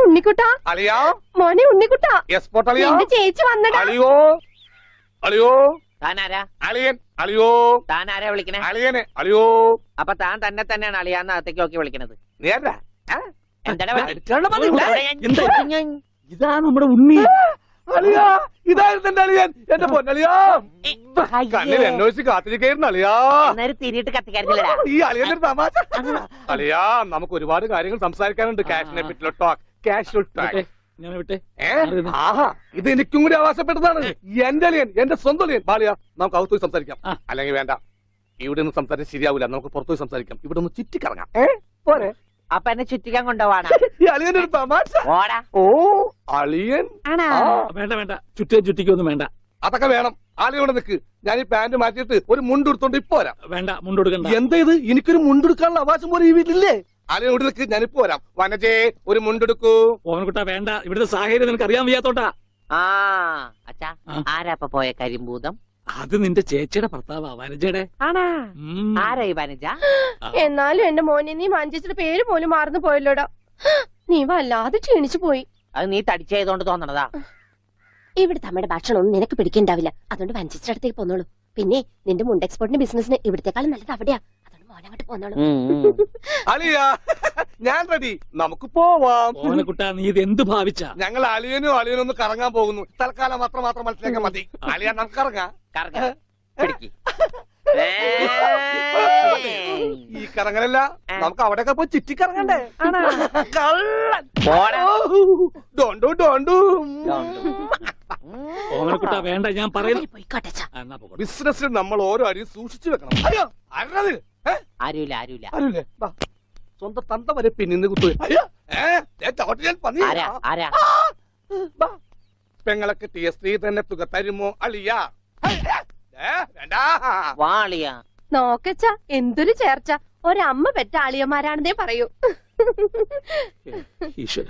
ഉണ്ണിക്കുട്ടാ അളിയാ മോനെ ഉണ്ണിക്കുട്ടാ എസ്പോർട്ട് അളിയാ എന്റെ ചേച്ചി വന്നടാ. അളിയോ അളിയോ താനാരാ? അളിയൻ അളിയോ താനാരാ വിളിക്കണേ? അളിയനെ അളിയോ. അപ്പൊ താൻ തന്നെ തന്നെയാണ് അളിയാന്ന് അകത്തേക്ക് നോക്കി വിളിക്കണത്. നീ ആരാ? എന്താടാ ഇതാ നമ്മുടെ ഉണ്ണി. അളിയാ ഇതായിരുന്നു എന്റെ അളിയൻ, എന്റെ പൊന്നളിയാ. കണ്ണിൽ അന്വേഷിച്ച് കാത്തിരിക്കായിരുന്നു അളിയാ. തിരിയിട്ട് കത്തിക്കാരില്ലടാ. ഈ അളിയന്റെ ഒരു തമാശ. അളിയാ നമുക്ക് ഒരുപാട് കാര്യങ്ങൾ സംസാരിക്കാനുണ്ട്. കാഷിനെ പറ്റിയുള്ള ടോക്ക്, കാഷ്വൽ ടോക്ക്. ഞാൻ വിട്ടെ. ആഹാ ഇത് എനിക്കും കൂടി അവകാശപ്പെട്ടതാണ്. എന്റെ അളിയൻ, എന്റെ സ്വന്തം അളിയൻ. ബാലിയ നമുക്ക് അകത്ത് പോയി സംസാരിക്കാം. അല്ലെങ്കിൽ വേണ്ട, ഇവിടെ നിന്ന് സംസാരിച്ചാൽ ശരിയാവില്ല. നമുക്ക് പുറത്തുപോയി സംസാരിക്കാം. ഇവിടെ ഒന്ന് ചുറ്റിക്കറങ്ങാം. പോരെ? അപ്പൊ എന്നെ ചുറ്റിക്കാൻ കൊണ്ടുപോവാണ്. ഈ അളിയന്റെ ഒരു തമാശ. ഓ അളിയൻ. വേണ്ട വേണ്ട, ചുറ്റിക്കൊന്നും വേണ്ട. അതൊക്കെ വേണം. ആളിയോടെ നിൽക്ക്. ഞാൻ ഈ പാന്റ് മാറ്റിയിട്ട് ഒരു മുണ്ടെടുത്തോണ്ട് ഇപ്പൊ വരാം. വേണ്ട, മുണ്ടെടുക്കണ്ട. എന്താ ഇത്? എനിക്കൊരു മുണ്ടെടുക്കാനുള്ള അവകാശം പോലെ ഈ വീട്ടിലില്ലേ? ആളിയോട് നിൽക്ക്, ഞാനിപ്പോ വരാം. വനജേ ഒരു മുണ്ടെടുക്കൂ. ഓവൻകുട്ടാ വേണ്ട, ഇവിടുത്തെ സാഹചര്യം നിനക്ക് അറിയാൻ വയ്യാത്തോട്ടാ. അച്ഛാ ആരാ ഇപ്പൊ പോയ കരിമ്പൂതം? അത് നിന്റെ ചേച്ചിയുടെ ഭർത്താവാ, വനജയുടെ. ആരാ ഈ വനജ? എന്നാലും എന്റെ മോനെ നീ മഞ്ചേച്ചിയുടെ പേര് പോലും മറന്നു പോയല്ലോടാ. നീ വല്ലാതെ ക്ഷീണിച്ചു പോയി. അത് നീ തടിച്ചതുകൊണ്ട് തോന്നണതാ. ഇവിടുത്തെ അമ്മയുടെ ഭക്ഷണം ഒന്നും നിനക്ക് പിടിക്കണ്ടാവില്ല. അതുകൊണ്ട് മഞ്ചേച്ചിയുടെ അടുത്തേക്ക് പോന്നോളൂ. പിന്നെ നിന്റെ മുണ്ട് എക്സ്പോർട്ടിന്റെ ബിസിനസിന് ഇവിടത്തെക്കാളും നല്ലത് അവിടെയാ. അതുകൊണ്ട് മോനങ്ങോട്ട് പോന്നോളൂ. അളിയാ ഞാൻ റെഡി, നമുക്ക് പോവാം. ഓവൻകുട്ടാ നീ ഇത് എന്ത് ഭാവിച്ചാ? ഞങ്ങൾ അളിയനും ഒന്ന് കറങ്ങാൻ പോകുന്നു. തൽക്കാലം മാത്രം മനസ്സിലാക്കാൻ മതി. അളിയ നമുക്ക് ഇറങ്ങാം. ഈ കറങ്ങലല്ല, നമുക്ക് അവിടെയൊക്കെ പോയി ചുറ്റിക്കറങ്ങണ്ടേ? ഓവൻകുട്ടാ വേണ്ട, ഞാൻ പറയുന്നു. ബിസിനസ്സിൽ നമ്മൾ ഓരോ അരിയും സൂക്ഷിച്ചു വെക്കണം. അയ്യോ ആരുമില്ല. സ്വന്തം തന്ത വരെ പിന്നിന്ന് കുത്തു. പെങ്ങളൊക്കെ ടി എസ് തന്നെ തുക തരുമോ അളിയാ? നോക്കച്ച എന്തൊരു ചേർച്ച. ഒരമ്മ പെറ്റ ആളിയന്മാരാണെന്നേ പറയൂ. ഈശ്വര.